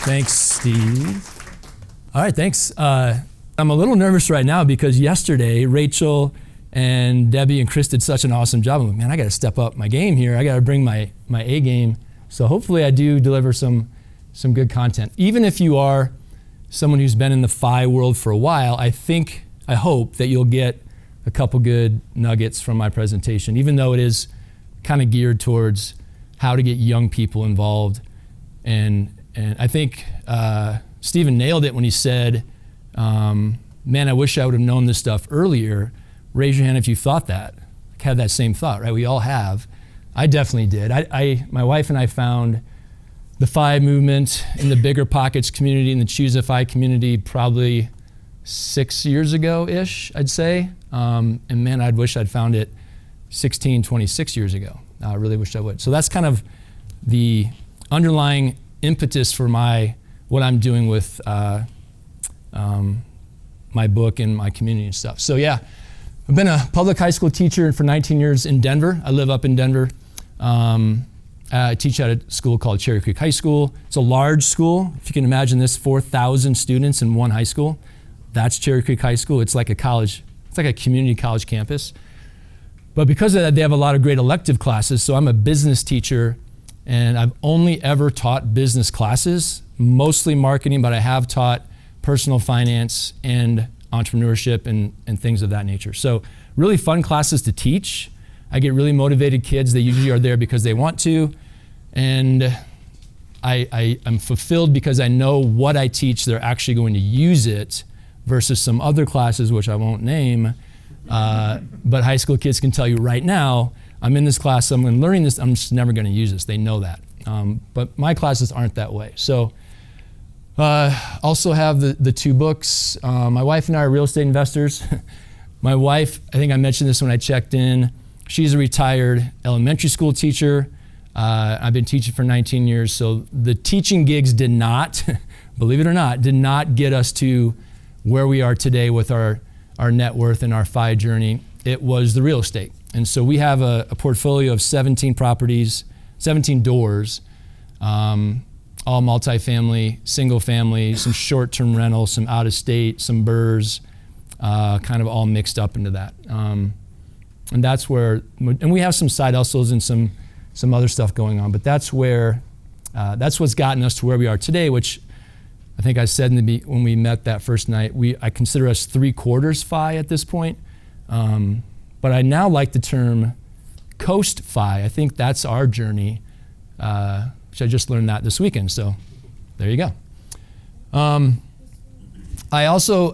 Thanks, Steve. All right, thanks. I'm a little nervous right now because yesterday, Rachel and Debbie and Chris did such an awesome job. I'm like, man, I got to step up my game here. I got to bring my A game. So hopefully I do deliver some good content. Even if you are someone who's been in the FI world for a while, I hope that you'll get a couple good nuggets from my presentation, even though it is kind of geared towards how to get young people involved. And I think Stephen nailed it when he said, man, I wish I would have known this stuff earlier. Raise your hand if you thought that, had that same thought, right? We all have. I definitely did. My wife and I found the FI movement in the Bigger Pockets community, in the Choose FI community, probably 6 years ago-ish, I'd say. And man, I'd wish I'd found it 26 years ago. I really wish I would. So that's kind of the underlying impetus for what I'm doing with my book and my community and stuff. So yeah, I've been a public high school teacher for 19 years in Denver. I live up in Denver. I teach at a school called Cherry Creek High School. It's a large school. If you can imagine this, 4,000 students in one high school. That's Cherry Creek High School. It's like a college, it's like a community college campus. But because of that, they have a lot of great elective classes. So I'm a business teacher, and I've only ever taught business classes, mostly marketing, but I have taught personal finance and entrepreneurship and things of that nature. So really fun classes to teach. I get really motivated kids. They usually are there because they want to. And I'm fulfilled because I know what I teach, they're actually going to use it versus some other classes, which I won't name. But high school kids can tell you right now, I'm in this class, I'm learning this, I'm just never going to use this. They know that. But my classes aren't that way. So also have the two books. My wife and I are real estate investors. My wife, I think I mentioned this when I checked in, she's a retired elementary school teacher. I've been teaching for 19 years, so the teaching gigs did not, believe it or not, did not get us to where we are today with our net worth and our FI journey. It was the real estate. And so we have a portfolio of 17 properties, 17 doors, all multifamily, single family, some short-term rental, some out-of-state, some BRRRRs, kind of all mixed up into that. And that's where, and we have some side hustles and some other stuff going on, but that's where, that's what's gotten us to where we are today, which I think I said when we met that first night, I consider us 3/4 FI at this point. But I now like the term Coast FI. I think that's our journey, which I just learned that this weekend, so there you go. I also,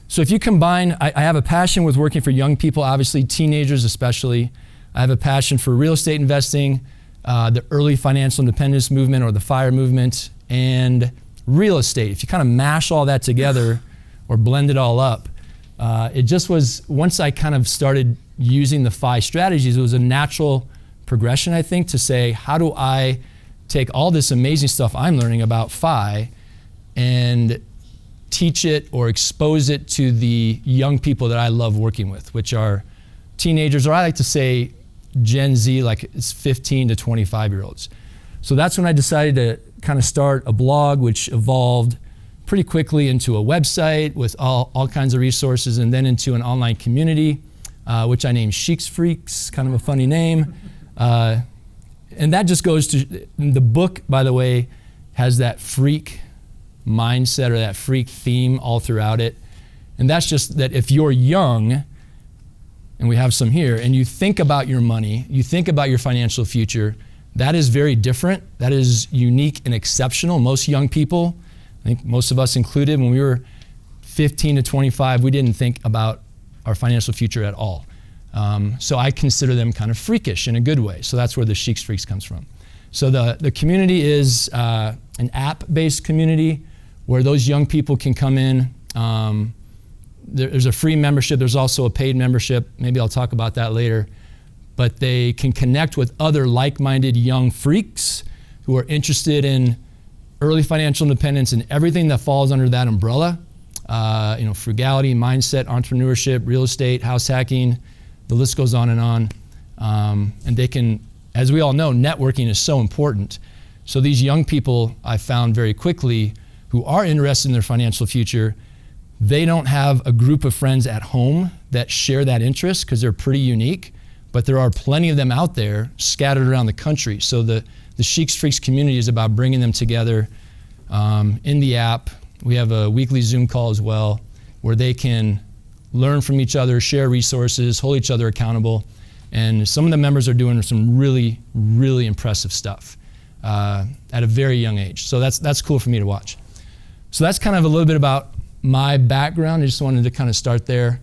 so if you combine, I have a passion with working for young people, obviously teenagers especially. I have a passion for real estate investing, the early financial independence movement or the FIRE movement, and real estate. If you kind of mash all that together or blend it all up, it just was, once I kind of started using the FI strategies, it was a natural progression, I think, to say, how do I take all this amazing stuff I'm learning about FI and teach it or expose it to the young people that I love working with, which are teenagers, or I like to say Gen Z, like it's 15 to 25-year-olds. So that's when I decided to kind of start a blog, which evolved pretty quickly into a website with all kinds of resources, and then into an online community, which I named SheeksFreaks, kind of a funny name. And that just goes to, the book, by the way, has that freak mindset or that freak theme all throughout it. And that's just that if you're young, and we have some here, and you think about your money, you think about your financial future, that is very different. That is unique and exceptional. Most young people, I think most of us included, when we were 15 to 25, we didn't think about our financial future at all. So I consider them kind of freakish in a good way. So that's where the SheeksFreaks comes from. So the community is an app-based community where those young people can come in. There's a free membership. There's also a paid membership. Maybe I'll talk about that later. But they can connect with other like-minded young freaks who are interested in early financial independence and everything that falls under that umbrella. Frugality, mindset, entrepreneurship, real estate, house hacking, the list goes on and on. And they can, as we all know, networking is so important. So these young people, I found very quickly, who are interested in their financial future, they don't have a group of friends at home that share that interest because they're pretty unique, but there are plenty of them out there scattered around the country. So the SheeksFreaks community is about bringing them together in the app. We have a weekly Zoom call as well where they can learn from each other, share resources, hold each other accountable. And some of the members are doing some really, really impressive stuff at a very young age. So that's cool for me to watch. So that's kind of a little bit about my background. I just wanted to kind of start there.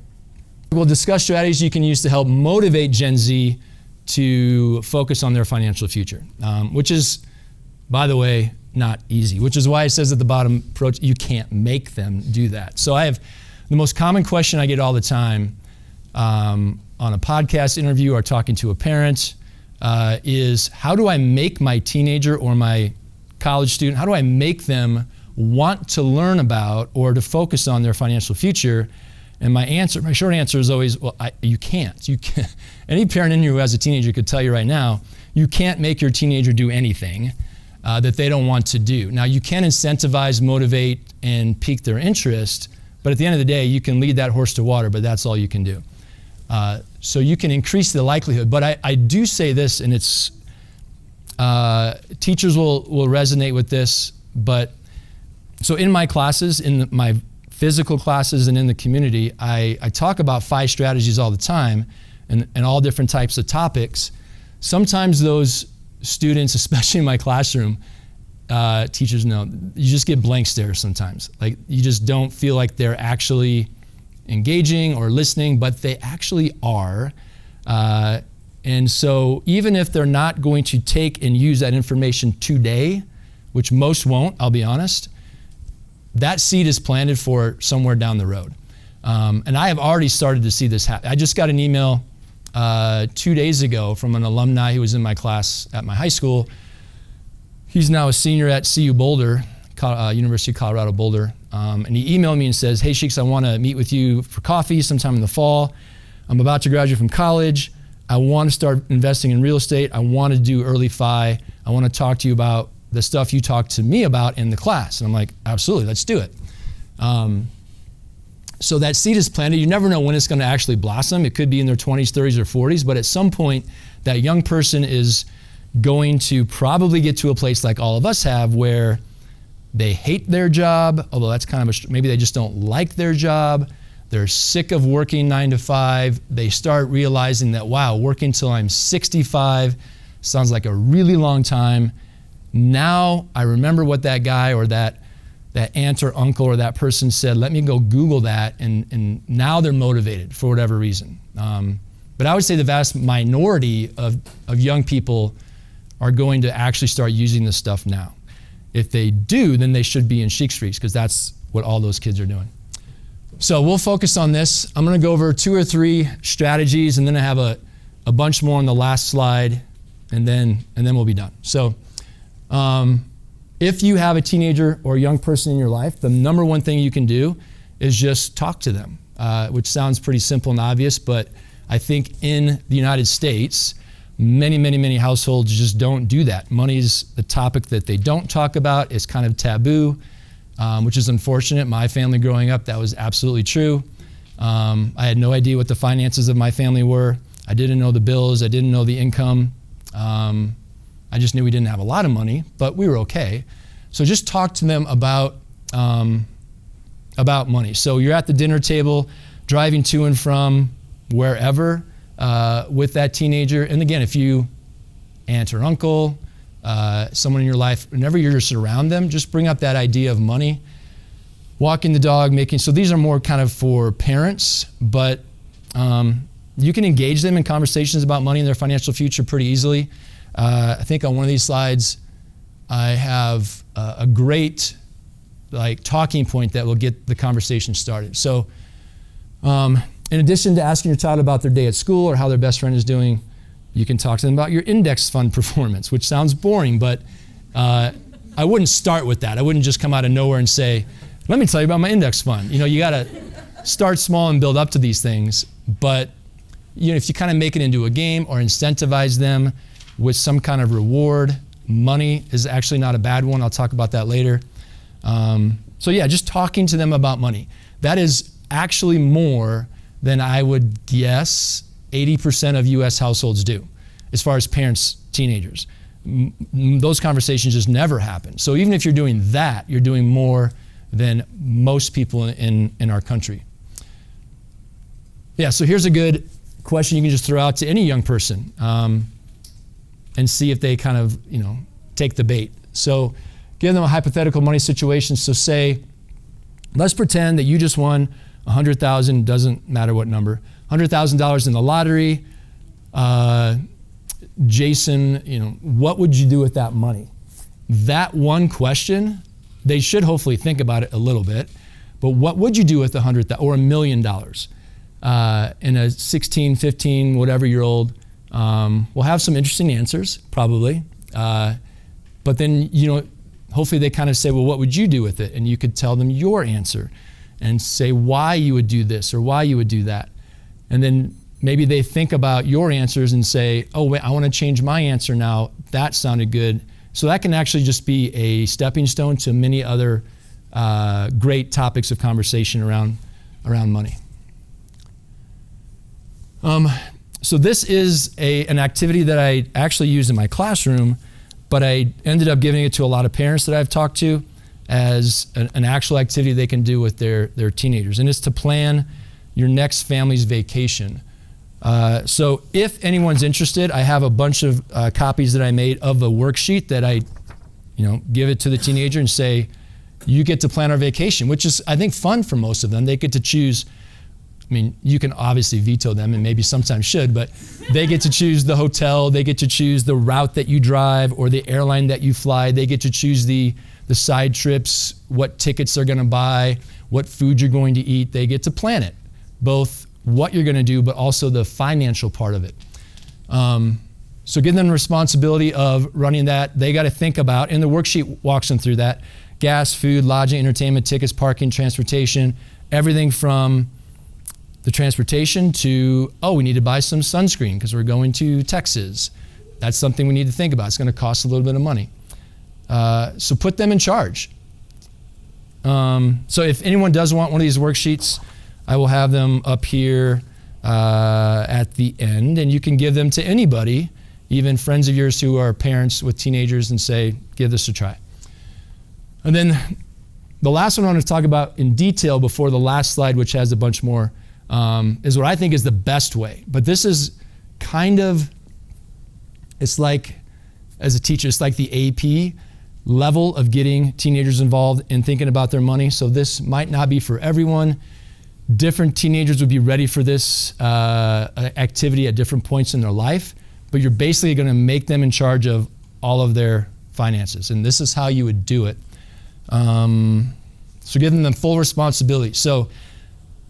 We'll discuss strategies you can use to help motivate Gen Z to focus on their financial future, which is, by the way, not easy, which is why it says at the bottom, you can't make them do that. So I have the most common question I get all the time on a podcast interview or talking to a parent is, how do I make my teenager or my college student, how do I make them want to learn about or to focus on their financial future? And my short answer is always, well, you can't. Any parent in here who has a teenager could tell you right now, you can't make your teenager do anything that they don't want to do. Now, you can incentivize, motivate, and pique their interest, but at the end of the day, you can lead that horse to water, but that's all you can do. So you can increase the likelihood, but I do say this, and it's, teachers will resonate with this, but so in my classes, in my physical classes and in the community, I talk about 5 strategies all the time and all different types of topics. Sometimes those students, especially in my classroom, teachers know, you just get blank stares sometimes. Like you just don't feel like they're actually engaging or listening, but they actually are. And so even if they're not going to take and use that information today, which most won't, I'll be honest, that seed is planted for somewhere down the road. And I have already started to see this happen. I just got an email 2 days ago from an alumni who was in my class at my high school. He's now a senior at CU Boulder, University of Colorado Boulder. And he emailed me and says, hey Sheeks, I want to meet with you for coffee sometime in the fall. I'm about to graduate from college. I want to start investing in real estate. I want to do early F.I.R.E. I want to talk to you about the stuff you talked to me about in the class. And I'm like, absolutely, let's do it. So that seed is planted. You never know when it's going to actually blossom. It could be in their 20s, 30s, or 40s, but at some point, that young person is going to probably get to a place like all of us have where they hate their job, although that's kind of maybe they just don't like their job. They're sick of working 9 to 5. They start realizing that, wow, working till I'm 65 sounds like a really long time. Now I remember what that guy or that aunt or uncle or that person said, let me go Google that, and now they're motivated for whatever reason. But I would say the vast minority of young people are going to actually start using this stuff now. If they do, then they should be in SheeksFreaks because that's what all those kids are doing. So we'll focus on this. I'm gonna go over 2 or 3 strategies, and then I have a bunch more on the last slide, and then we'll be done. So if you have a teenager or a young person in your life, the number one thing you can do is just talk to them, which sounds pretty simple and obvious, but I think in the United States, many households just don't do that. Money's a topic that they don't talk about. It's kind of taboo, which is unfortunate. My family growing up, that was absolutely true. I had no idea what the finances of my family were. I didn't know the bills. I didn't know the income. I just knew we didn't have a lot of money, but we were okay. So just talk to them about money. So you're at the dinner table, driving to and from wherever with that teenager. And again, if you, aunt or uncle, someone in your life, whenever you're just around them, just bring up that idea of money. Walking the dog, so these are more kind of for parents, but you can engage them in conversations about money and their financial future pretty easily. I think on one of these slides, I have a great talking point that will get the conversation started. So in addition to asking your child about their day at school or how their best friend is doing, you can talk to them about your index fund performance, which sounds boring, but I wouldn't start with that. I wouldn't just come out of nowhere and say, let me tell you about my index fund. You gotta start small and build up to these things, but if you kind of make it into a game or incentivize them with some kind of reward, money is actually not a bad one. I'll talk about that later. So yeah, just talking to them about money. That is actually more than I would guess 80% of US households do, as far as parents, teenagers. Those conversations just never happen. So even if you're doing that, you're doing more than most people in our country. Yeah, so here's a good question you can just throw out to any young person and see if they kind of, take the bait. So give them a hypothetical money situation. So say, let's pretend that you just won $100,000, doesn't matter what number, $100,000 in the lottery. Jason, what would you do with that money? That one question, they should hopefully think about it a little bit, but what would you do with $100,000 or $1 million? In a 16, 15, whatever year old, will have some interesting answers, probably. But then, hopefully they kind of say, well, what would you do with it? And you could tell them your answer and say why you would do this or why you would do that. And then maybe they think about your answers and say, oh, wait, I want to change my answer now. That sounded good. So that can actually just be a stepping stone to many other great topics of conversation around money. So this is an activity that I actually use in my classroom, but I ended up giving it to a lot of parents that I've talked to as an actual activity they can do with their teenagers. And it's to plan your next family's vacation. So if anyone's interested, I have a bunch of copies that I made of a worksheet that I give it to the teenager and say, you get to plan our vacation, which is, I think, fun for most of them. They get to choose. I mean, you can obviously veto them and maybe sometimes should, but they get to choose the hotel, they get to choose the route that you drive or the airline that you fly, they get to choose the side trips, what tickets they're gonna buy, what food you're going to eat. They get to plan it, both what you're gonna do, but also the financial part of it. So give them the responsibility of running that. They gotta think about, and the worksheet walks them through that, gas, food, lodging, entertainment, tickets, parking, transportation, everything from the transportation to, we need to buy some sunscreen because we're going to Texas. That's something we need to think about. It's going to cost a little bit of money. So put them in charge. So if anyone does want one of these worksheets, I will have them up here at the end, and you can give them to anybody, even friends of yours who are parents with teenagers, and say, give this a try. And then the last one I want to talk about in detail before the last slide, which has a bunch more, is what I think is the best way. But this is kind of, it's like, as a teacher, it's like the AP level of getting teenagers involved in thinking about their money. So this might not be for everyone. Different teenagers would be ready for this activity at different points in their life, but you're basically going to make them in charge of all of their finances. And this is how you would do it. So giving them full responsibility. So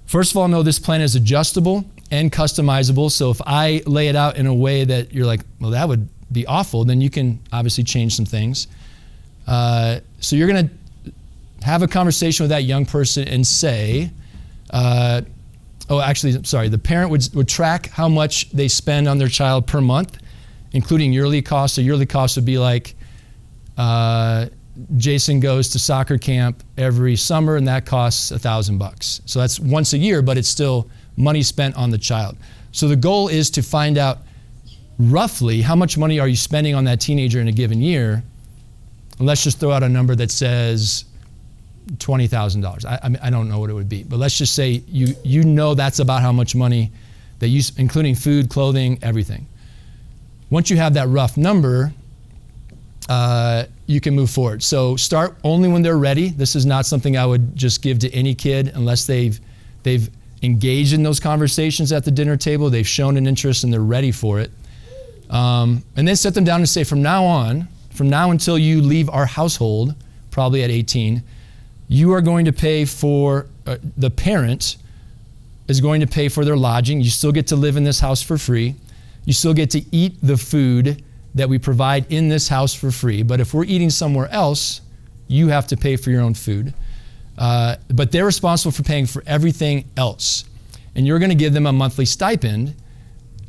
first of all, know this plan is adjustable and customizable. So if I lay it out in a way that you're like, well, that would be awful, then you can obviously change some things. So you're going to have a conversation with that young person and say, the parent would track how much they spend on their child per month, including yearly costs. So yearly costs would be like, Jason goes to soccer camp every summer and that costs $1,000. So that's once a year, but it's still money spent on the child. So the goal is to find out roughly how much money are you spending on that teenager in a given year. And let's just throw out a number that says $20,000. I don't know what it would be, but let's just say you know that's about how much money that you, including food, clothing, everything. Once you have that rough number, you can move forward. So start only when they're ready. This is not something I would just give to any kid unless they've engaged in those conversations at the dinner table, they've shown an interest and they're ready for it. And then set them down and say, from now until you leave our household, probably at 18, you are going to pay for, the parent is going to pay for their lodging. You still get to live in this house for free. You still get to eat the food that we provide in this house for free. But if we're eating somewhere else, you have to pay for your own food. But they're responsible for paying for everything else. And you're going to give them a monthly stipend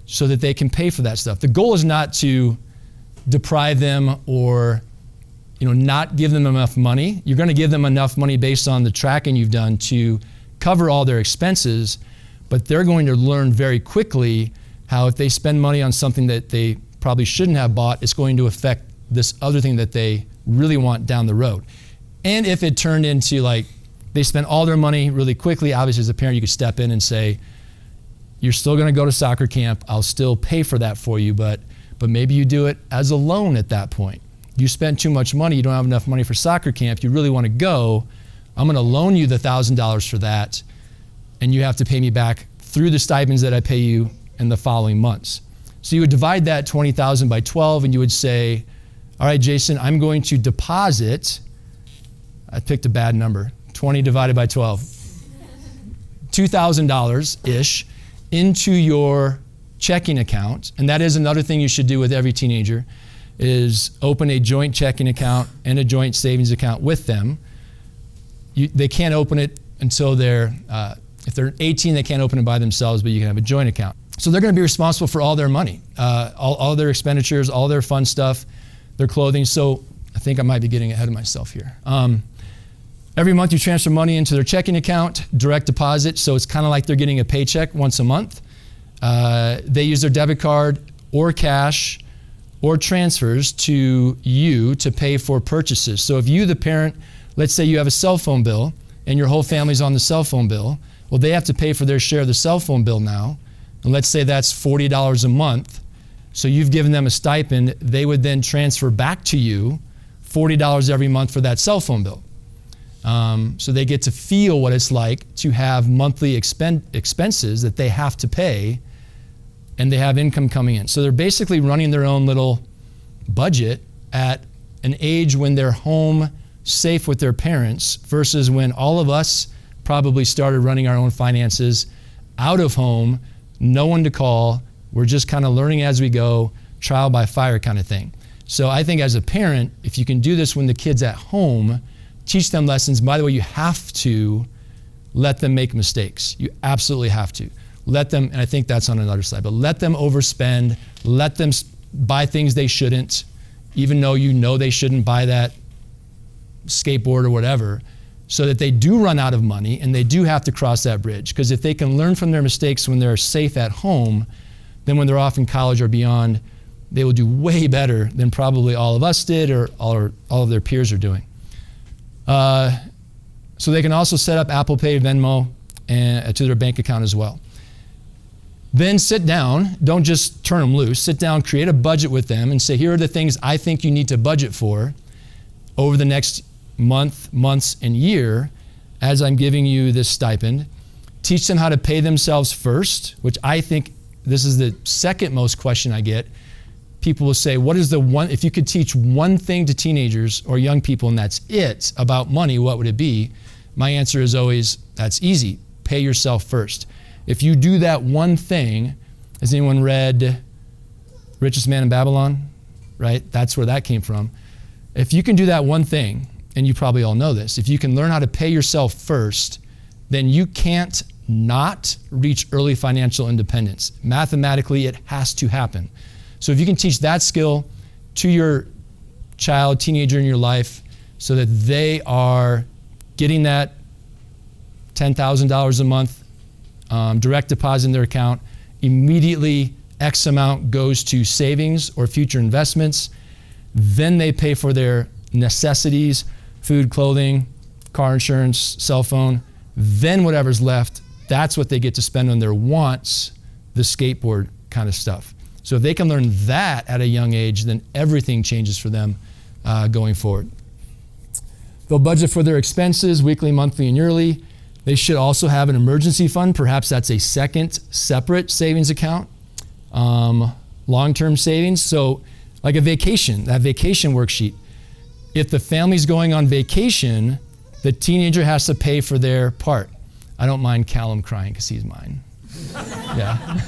so that they can pay for that stuff. The goal is not to deprive them or not give them enough money. You're going to give them enough money based on the tracking you've done to cover all their expenses, but they're going to learn very quickly how if they spend money on something that they probably shouldn't have bought, it's going to affect this other thing that they really want down the road. And if it turned into like they spent all their money really quickly, obviously as a parent you could step in and say, you're still going to go to soccer camp, I'll still pay for that for you, but maybe you do it as a loan at that point. You spent too much money, you don't have enough money for soccer camp, you really want to go, I'm going to loan you the $1,000 for that, and you have to pay me back through the stipends that I pay you in the following months. So you would divide that $20,000 by 12, and you would say, all right, Jason, I'm going to deposit, I picked a bad number, 20 divided by 12, $2,000-ish into your checking account. And that is another thing you should do with every teenager, is open a joint checking account and a joint savings account with them. They can't open it until if they're 18, they can't open it by themselves, but you can have a joint account. So they're going to be responsible for all their money, all their expenditures, all their fun stuff, their clothing. So I think I might be getting ahead of myself here. Every month you transfer money into their checking account, direct deposit, so it's kind of like they're getting a paycheck once a month. They use their debit card or cash or transfers to you to pay for purchases. So if you, the parent, let's say you have a cell phone bill and your whole family's on the cell phone bill, well, they have to pay for their share of the cell phone bill now. And let's say that's $40 a month. So you've given them a stipend, they would then transfer back to you $40 every month for that cell phone bill. So they get to feel what it's like to have monthly expenses that they have to pay, and they have income coming in. So they're basically running their own little budget at an age when they're home safe with their parents versus when all of us probably started running our own finances out of home, no one to call, we're just kind of learning as we go, trial by fire kind of thing. So I think as a parent, if you can do this when the kid's at home, teach them lessons. By the way, you have to let them make mistakes. You absolutely have to. Let them, and I think that's on another slide, but let them overspend, let them buy things they shouldn't, even though you know they shouldn't buy that skateboard or whatever, so that they do run out of money and they do have to cross that bridge. Because if they can learn from their mistakes when they're safe at home, then when they're off in college or beyond, they will do way better than probably all of us did or all of their peers are doing. So they can also set up Apple Pay, Venmo, and to their bank account as well. Then sit down, don't just turn them loose, sit down, create a budget with them and say, here are the things I think you need to budget for over the next months, and year as I'm giving you this stipend. Teach them how to pay themselves first, which I think this is the second most question I get. People will say, what is the one, if you could teach one thing to teenagers or young people and that's it about money, what would it be? My answer is always, that's easy, pay yourself first. If you do that one thing, has anyone read Richest Man in Babylon? Right, that's where that came from. If you can do that one thing, and you probably all know this, if you can learn how to pay yourself first, then you can't not reach early financial independence. Mathematically, it has to happen. So if you can teach that skill to your child, teenager in your life, so that they are getting that $10,000 a month direct deposit in their account, immediately X amount goes to savings or future investments, then they pay for their necessities, food, clothing, car insurance, cell phone, then whatever's left, that's what they get to spend on their wants, the skateboard kind of stuff. So if they can learn that at a young age, then everything changes for them going forward. They'll budget for their expenses, weekly, monthly, and yearly. They should also have an emergency fund. Perhaps that's a second separate savings account. Long-term savings, so like a vacation, that vacation worksheet. If the family's going on vacation, the teenager has to pay for their part. I don't mind Callum crying because he's mine. Yeah.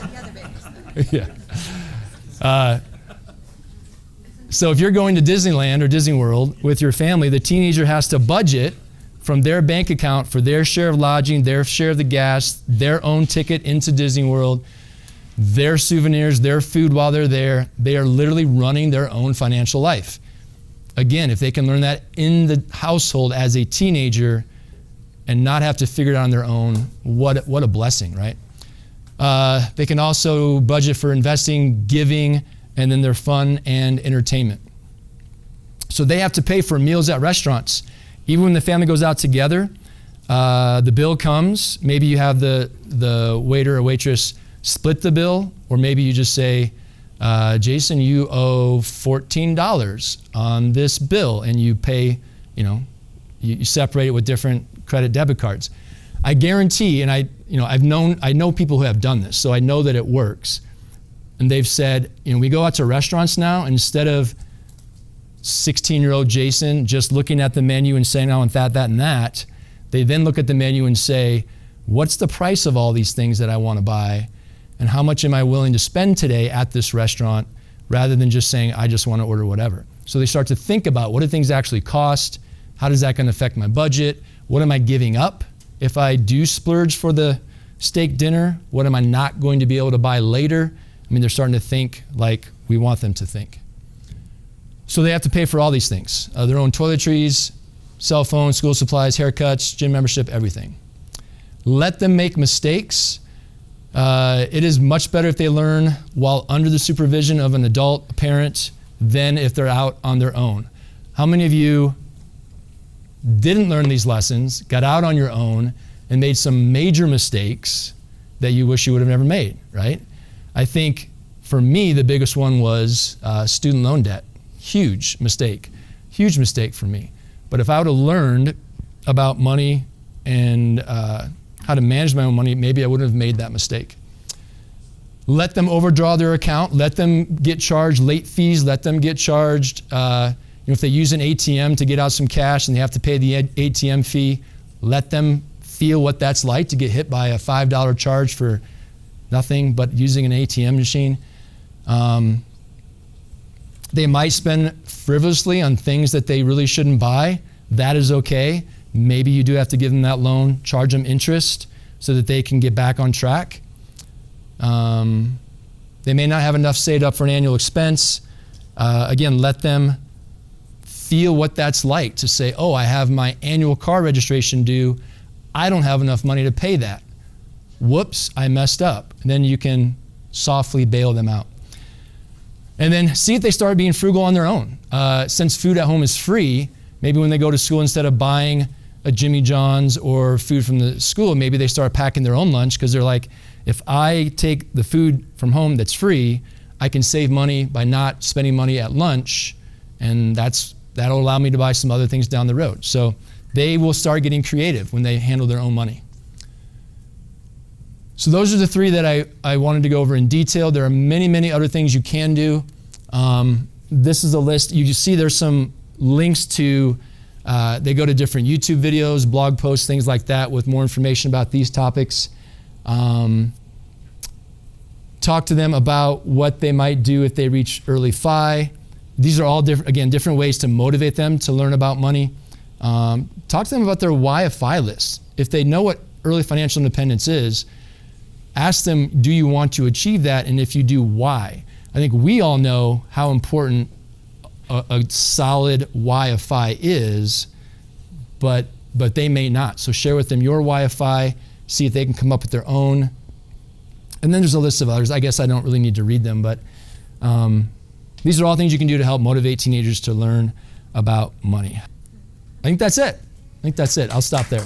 Yeah. So if you're going to Disneyland or Disney World with your family, the teenager has to budget from their bank account for their share of lodging, their share of the gas, their own ticket into Disney World. their souvenirs, their food while they're there. They are literally running their own financial life. Again, if they can learn that in the household as a teenager and not have to figure it out on their own, what a blessing, right? They can also budget for investing, giving, and then their fun and entertainment. So they have to pay for meals at restaurants. Even when the family goes out together, the bill comes. Maybe you have the waiter or waitress split the bill, or maybe you just say, Jason, you owe $14 on this bill, and you pay, you separate it with different credit debit cards. I guarantee, and I know people who have done this, so I know that it works. And they've said, we go out to restaurants now, and instead of 16-year-old Jason just looking at the menu and saying, I want that, and that, they then look at the menu and say, what's the price of all these things that I want to buy? And how much am I willing to spend today at this restaurant, rather than just saying, I just want to order whatever. So they start to think about, what do things actually cost? How does that going to affect my budget? What am I giving up if I do splurge for the steak dinner? What am I not going to be able to buy later? I mean, they're starting to think like we want them to think. So they have to pay for all these things, their own toiletries, cell phones, school supplies, haircuts, gym membership, everything. Let them make mistakes. It is much better if they learn while under the supervision of an adult, a parent, than if they're out on their own. How many of you didn't learn these lessons, got out on your own, and made some major mistakes that you wish you would have never made, right? I think for me, the biggest one was student loan debt. Huge mistake for me. But if I would have learned about money and how to manage my own money, maybe I wouldn't have made that mistake. Let them overdraw their account. Let them get charged late fees. Let them get charged, if they use an ATM to get out some cash and they have to pay the ATM fee, let them feel what that's like to get hit by a $5 charge for nothing but using an ATM machine. They might spend frivolously on things that they really shouldn't buy. That is okay. Maybe you do have to give them that loan, charge them interest so that they can get back on track. They may not have enough saved up for an annual expense. Again, let them feel what that's like to say, oh, I have my annual car registration due. I don't have enough money to pay that. Whoops, I messed up. And then you can softly bail them out. And then see if they start being frugal on their own. Since food at home is free, maybe when they go to school, instead of buying a Jimmy John's or food from the school, maybe they start packing their own lunch, because they're like, if I take the food from home that's free, I can save money by not spending money at lunch, and that'll allow me to buy some other things down the road. So they will start getting creative when they handle their own money. So those are the three that I wanted to go over in detail. There are many, many other things you can do. This is a list. You see there's some links to, they go to different YouTube videos, blog posts, things like that with more information about these topics. Talk to them about what they might do if they reach early F.I.R.E. These are all different ways to motivate them to learn about money. Talk to them about their why of F.I.R.E. list. If they know what early financial independence is, ask them, do you want to achieve that? And if you do, why? I think we all know how important a solid why of F.I.R.E. is, but they may not. So share with them your why of F.I.R.E., see if they can come up with their own. And then there's a list of others. I guess I don't really need to read them, but these are all things you can do to help motivate teenagers to learn about money. I think that's it. I'll stop there.